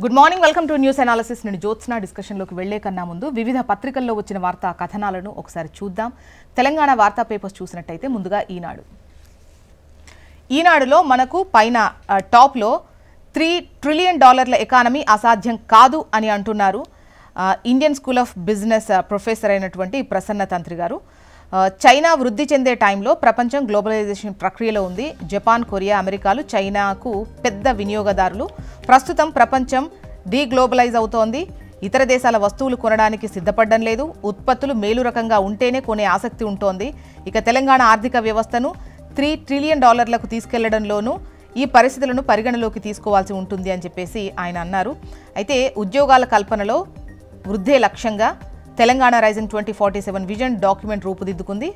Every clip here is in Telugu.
Good morning, welcome to news analysis. నేను జ్యోత్స్న. డిస్కషన్లోకి వెళ్లే కన్నా ముందు వివిధ పత్రికల్లో వచ్చిన వార్తా కథనాలను ఒకసారి చూద్దాం. తెలంగాణ వార్తా పేపర్స్ చూసినట్టయితే ముందుగా ఈనాడులో మనకు పైన టాప్లో $3 ట్రిలియన్ ఎకానమీ అసాధ్యం కాదు అని అంటున్నారు Indian school of business professor అయినటువంటి ప్రసన్న తంత్రి గారు. చైనా వృద్ధి చెందే టైంలో ప్రపంచం గ్లోబలైజేషన్ ప్రక్రియలో ఉంది. జపాన్, కొరియా, అమెరికాలు చైనాకు పెద్ద వినియోగదారులు. ప్రస్తుతం ప్రపంచం డీగ్లోబలైజ్ అవుతోంది. ఇతర దేశాల వస్తువులు కొనడానికి సిద్ధపడడం లేదు. ఉత్పత్తులు మేలు రకంగా ఉంటేనే కొనే ఆసక్తి ఉంటోంది. ఇక తెలంగాణ ఆర్థిక వ్యవస్థను $3 ట్రిలియన్ తీసుకెళ్లడంలోనూ ఈ పరిస్థితులను పరిగణలోకి తీసుకోవాల్సి ఉంటుంది అని చెప్పేసి ఆయన అన్నారు. అయితే ఉద్యోగాల కల్పనలో వృద్ధే లక్ష్యంగా తెలంగాణ రైజింగ్ 2047 విజన్ డాక్యుమెంట్ రూపుదిద్దుకుంది.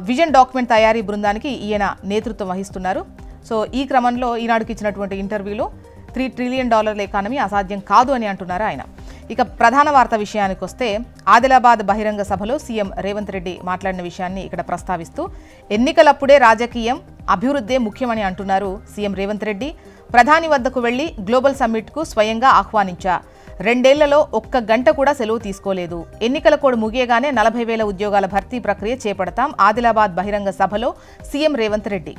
విజన్ డాక్యుమెంట్ తయారీ బృందానికి ఈయన నేతృత్వం వహిస్తున్నారు. సో ఈ క్రమంలో ఈనాడుకి ఇచ్చినటువంటి ఇంటర్వ్యూలో $3 ట్రిలియన్ ఎకానమీ అసాధ్యం కాదు అని అంటున్నారు ఆయన. ఇక ప్రధాన వార్త విషయానికి వస్తే ఆదిలాబాద్ బహిరంగ సభలో సీఎం రేవంత్ రెడ్డి మాట్లాడిన విషయాన్ని ఇక్కడ ప్రస్తావిస్తూ ఎన్నికలప్పుడే రాజకీయం, అభివృద్ధే ముఖ్యమని అంటున్నారు సీఎం రేవంత్ రెడ్డి. ప్రధాని వద్దకు వెళ్లి గ్లోబల్ సమ్మిట్కు స్వయంగా ఆహ్వానించా. 2 ఏళ్లలో ఒక్క గంట కూడా సెలవు తీసుకోలేదు. ఎన్నికల కోడ్ ముగియగానే 40,000 ఉద్యోగాల భర్తీ ప్రక్రియ చేపడతాం. ఆదిలాబాద్ బహిరంగ సభలో సీఎం రేవంత్ రెడ్డి.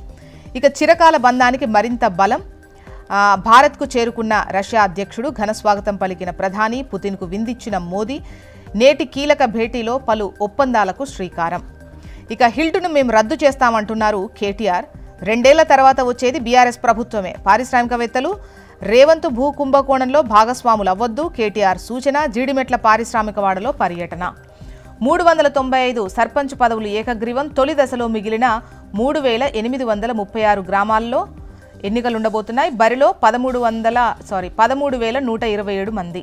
ఇక చిరకాల బంధానికి మరింత బలం. భారత్కు చేరుకున్న రష్యా అధ్యక్షుడు ఘనస్వాగతం పలికిన ప్రధాని, పుతిన్కు విందిచ్చిన మోదీ. నేటి కీలక భేటీలో పలు ఒప్పందాలకు శ్రీకారం. ఇక హిల్టును మేము రద్దు చేస్తామంటున్నారు కేటీఆర్. 2 ఏళ్ల తర్వాత వచ్చేది బీఆర్ఎస్ ప్రభుత్వమే. పారిశ్రామికవేత్తలు రేవంత్ భూ కుంభకోణంలో భాగస్వాములు అవ్వొద్దు. కేటీఆర్ సూచన. జీడిమెట్ల పారిశ్రామికవాడలో పర్యటన. 395 సర్పంచ్ పదవులు ఏకగ్రీవం. తొలి దశలో మిగిలిన 3,836 గ్రామాల్లో ఎన్నికలుండబోతున్నాయి. బరిలో 13,127 మంది.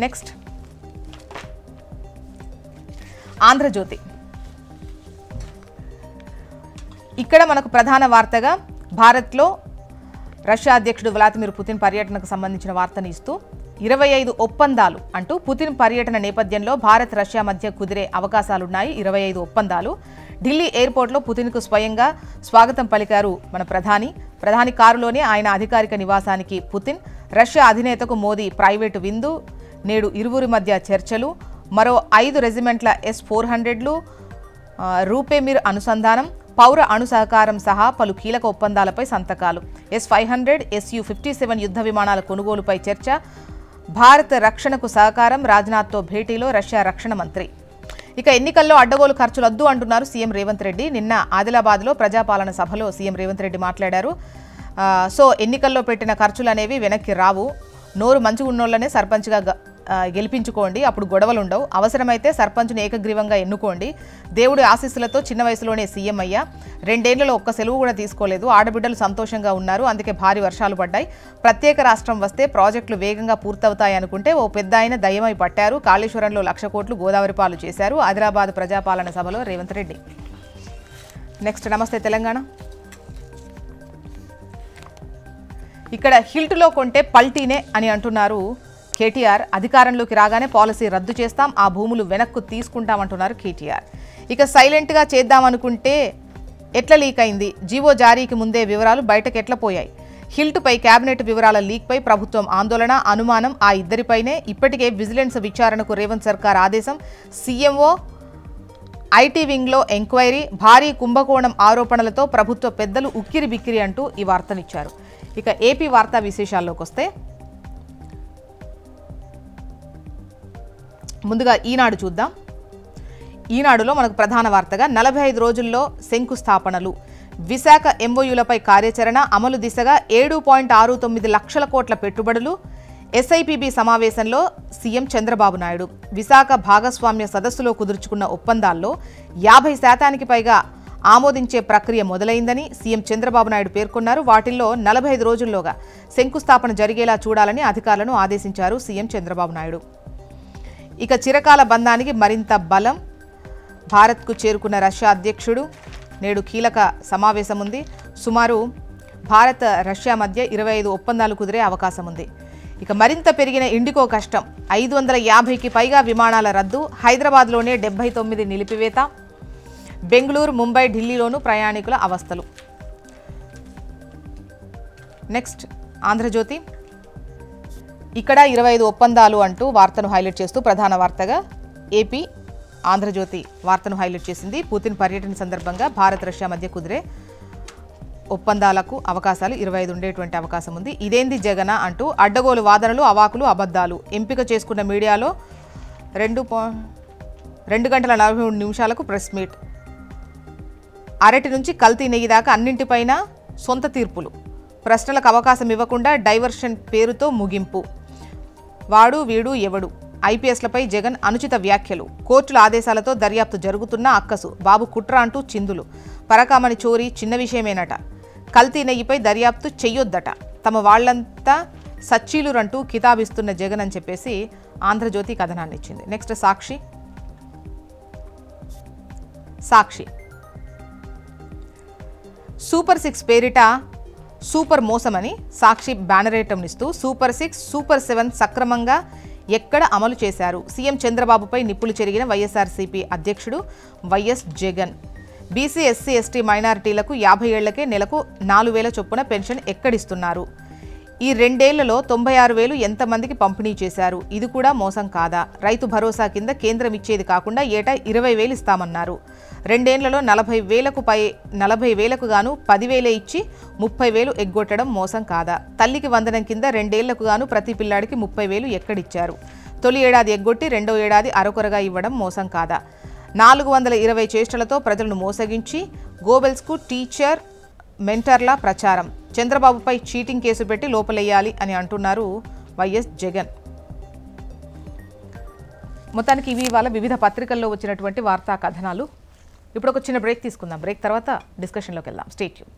నెక్స్ట్ ఆంధ్రజ్యోతి. ఇక్కడ మనకు ప్రధాన వార్తగా భారత్లో రష్యా అధ్యక్షుడు వ్లాదిమిర్ పుతిన్ పర్యటనకు సంబంధించిన వార్తను ఇస్తూ 25 ఒప్పందాలు అంటూ పుతిన్ పర్యటన నేపథ్యంలో భారత్, రష్యా మధ్య కుదిరే అవకాశాలున్నాయి. 25 ఒప్పందాలు. ఢిల్లీ ఎయిర్పోర్ట్లో పుతిన్కు స్వయంగా స్వాగతం పలికారు మన ప్రధాని కారులోనే ఆయన అధికారిక నివాసానికి పుతిన్. రష్యా అధినేతకు మోదీ ప్రైవేటు విందు. నేడు ఇరువురి మధ్య చర్చలు. మరో 5 రెజిమెంట్ల S-400లు, రూపేమిర్ అనుసంధానం, పౌర అణు సహకారం సహా పలు కీలక ఒప్పందాలపై సంతకాలు. S-500, Su-57 యుద్ధ విమానాల కొనుగోలుపై చర్చ. భారత రక్షణకు సహకారం. రాజ్నాథ్తో భేటీలో రష్యా రక్షణ మంత్రి. ఇక ఎన్నికల్లో అడ్డగోలు ఖర్చులొద్దు అంటున్నారు సీఎం రేవంత్ రెడ్డి. నిన్న ఆదిలాబాద్లో ప్రజాపాలన సభలో సీఎం రేవంత్ రెడ్డి మాట్లాడారు. సో ఎన్నికల్లో పెట్టిన ఖర్చులు అనేవి వెనక్కి రావు. నోరు మంచిగా ఉన్నోళ్ళనే సర్పంచ్గా గెలిపించుకోండి, అప్పుడు గొడవలు ఉండవు. అవసరమైతే సర్పంచ్ను ఏకగ్రీవంగా ఎన్నుకోండి. దేవుడి ఆశీస్సులతో చిన్న వయసులోనే సీఎం అయ్యా. 2 ఏళ్లలో ఒక్క సెలవు కూడా తీసుకోలేదు. ఆడబిడ్డలు సంతోషంగా ఉన్నారు, అందుకే భారీ వర్షాలు పడ్డాయి. ప్రత్యేక రాష్ట్రం వస్తే ప్రాజెక్టులు వేగంగా పూర్తవుతాయి అనుకుంటే ఓ పెద్ద ఆయన దయ్యమై పట్టారు. కాళేశ్వరంలో 1,00,000 కోట్లు గోదావరి పాలు చేశారు. ఆదిలాబాద్ ప్రజాపాలన సభలో రేవంత్ రెడ్డి. నెక్స్ట్ నమస్తే తెలంగాణ. ఇక్కడ హిల్టులో కొంటే పల్టీనే అని అంటున్నారు కేటీఆర్. అధికారంలోకి రాగానే పాలసీ రద్దు చేస్తాం, ఆ భూములు వెనక్కు తీసుకుంటామంటున్నారు కేటీఆర్. ఇక సైలెంట్గా చేద్దామనుకుంటే ఎట్లా లీక్ అయింది? జీవో జారీకి ముందే వివరాలు బయటకు ఎట్లా పోయాయి? హిల్టుపై కేబినెట్ వివరాల లీక్పై ప్రభుత్వం ఆందోళన, అనుమానం ఆ ఇద్దరిపైనే. ఇప్పటికే విజిలెన్స్ విచారణకు రేవంత్ సర్కార్ ఆదేశం. సీఎంఓ ఐటీ వింగ్లో ఎంక్వైరీ. భారీ కుంభకోణం ఆరోపణలతో ప్రభుత్వ పెద్దలు ఉక్కిరి బిక్కిరి అంటూ ఈ వార్తనిచ్చారు. ఇక ఏపీ వార్తా విశేషాల్లోకి వస్తే ముందుగా ఈనాడు చూద్దాం. ఈనాడులో మనకు ప్రధాన వార్తగా 45 రోజుల్లో శంకుస్థాపనలు. విశాఖ ఎంఓయూలపై కార్యాచరణ. అమలు దిశగా 7.69 లక్షల కోట్ల పెట్టుబడులు. ఎస్ఐపిబి సమావేశంలో సీఎం చంద్రబాబు నాయుడు. విశాఖ భాగస్వామ్య సదస్సులో కుదుర్చుకున్న ఒప్పందాల్లో 50% పైగా ఆమోదించే ప్రక్రియ మొదలైందని సీఎం చంద్రబాబు నాయుడు పేర్కొన్నారు. వాటిల్లో 45 రోజుల్లోగా శంకుస్థాపన జరిగేలా చూడాలని అధికారులను ఆదేశించారు సీఎం చంద్రబాబు నాయుడు. ఇక చిరకాల బంధానికి మరింత బలం. భారత్కు చేరుకున్న రష్యా అధ్యక్షుడు. నేడు కీలక సమావేశం ఉంది. సుమారు భారత్, రష్యా మధ్య 25 ఒప్పందాలు కుదిరే అవకాశం ఉంది. ఇక మరింత పెరిగిన ఇండిగో కష్టం. 550కి పైగా విమానాల రద్దు. హైదరాబాద్లోనే 79 నిలిపివేత. బెంగళూరు, ముంబై, ఢిల్లీలోనూ ప్రయాణికుల అవస్థలు. నెక్స్ట్ ఆంధ్రజ్యోతి. ఇక్కడ 25 ఒప్పందాలు అంటూ వార్తను హైలైట్ చేస్తూ ప్రధాన వార్తగా ఏపీ ఆంధ్రజ్యోతి వార్తను హైలైట్ చేసింది. పుతిన్ పర్యటన సందర్భంగా భారత్ రష్యా మధ్య కుదిరే ఒప్పందాలకు అవకాశాలు 25 ఉండేటువంటి అవకాశం ఉంది. ఇదేంది జగన అంటూ అడ్డగోలు వాదనలు, అవాకులు, అబద్ధాలు. ఎంపిక చేసుకున్న మీడియాలో 2 గంటల 43 నిమిషాలకు ప్రెస్ మీట్. అరటి నుంచి కల్తీ నెయ్యి దాకా అన్నింటిపైన సొంత తీర్పులు. ప్రశ్నలకు అవకాశం ఇవ్వకుండా డైవర్షన్ పేరుతో ముగింపు. వాడు వీడు ఎవడు. ఐపీఎస్లపై జగన్ అనుచిత వ్యాఖ్యలు. కోర్టుల ఆదేశాలతో దర్యాప్తు జరుగుతున్న అక్కసు. బాబు కుట్ర అంటూ చిందులు. పరకామణి చోరీ చిన్న విషయమేనట. కల్తీ నెయ్యిపై దర్యాప్తు చెయ్యొద్దట. తమ వాళ్లంతా సచ్చీలురంటూ కితాబిస్తున్న జగన్ అని చెప్పేసి ఆంధ్రజ్యోతి కథనాన్ని ఇచ్చింది. నెక్స్ట్ సాక్షి సూపర్ 6 పేరిట సూపర్ మోసమని సాక్షి బ్యానరేటంనిస్తూ సూపర్ 6, సూపర్ 7 సక్రమంగా ఎక్కడ అమలు చేశారు? సీఎం చంద్రబాబుపై నిప్పులు చెరిగిన వైఎస్ఆర్సీపీ అధ్యక్షుడు YS Jagan. BC, SC, ST మైనారిటీలకు 50 ఏళ్లకే నెలకు 4,000 చొప్పున పెన్షన్ ఎక్కడిస్తున్నారు? ఈ 2 ఏళ్లలో 96,000 ఎంతమందికి పంపిణీ చేశారు? ఇది కూడా మోసం కాదా? రైతు భరోసా కింద కేంద్రం ఇచ్చేది కాకుండా ఏటా 20,000 ఇస్తామన్నారు. 2 ఏళ్లలో 40,000కు గాను 10,000 ఇచ్చి 30,000 ఎగ్గొట్టడం మోసం కాదా? తల్లికి వందనం కింద 2 ఏళ్లకు గాను ప్రతి పిల్లాడికి 30,000 ఎక్కడిచ్చారు? తొలి ఏడాది ఎగ్గొట్టి 2వ ఏడాది అరకొరగా ఇవ్వడం మోసం కాదా? 420 చేష్టలతో ప్రజలను మోసగించి గోబెల్స్కు టీచర్ మెంటర్ల ప్రచారం. చంద్రబాబుపై చీటింగ్ కేసు పెట్టి లోపలెయ్యాలి అని అంటున్నారు వైఎస్ జగన్. మొత్తానికి ఇవి ఇవాళ వివిధ పత్రికల్లో వచ్చినటువంటి వార్తా కథనాలు. ఇప్పుడు ఒక చిన్న బ్రేక్ తీసుకుందాం. బ్రేక్ తర్వాత డిస్కషన్లోకి వెళ్దాం. Stay tune.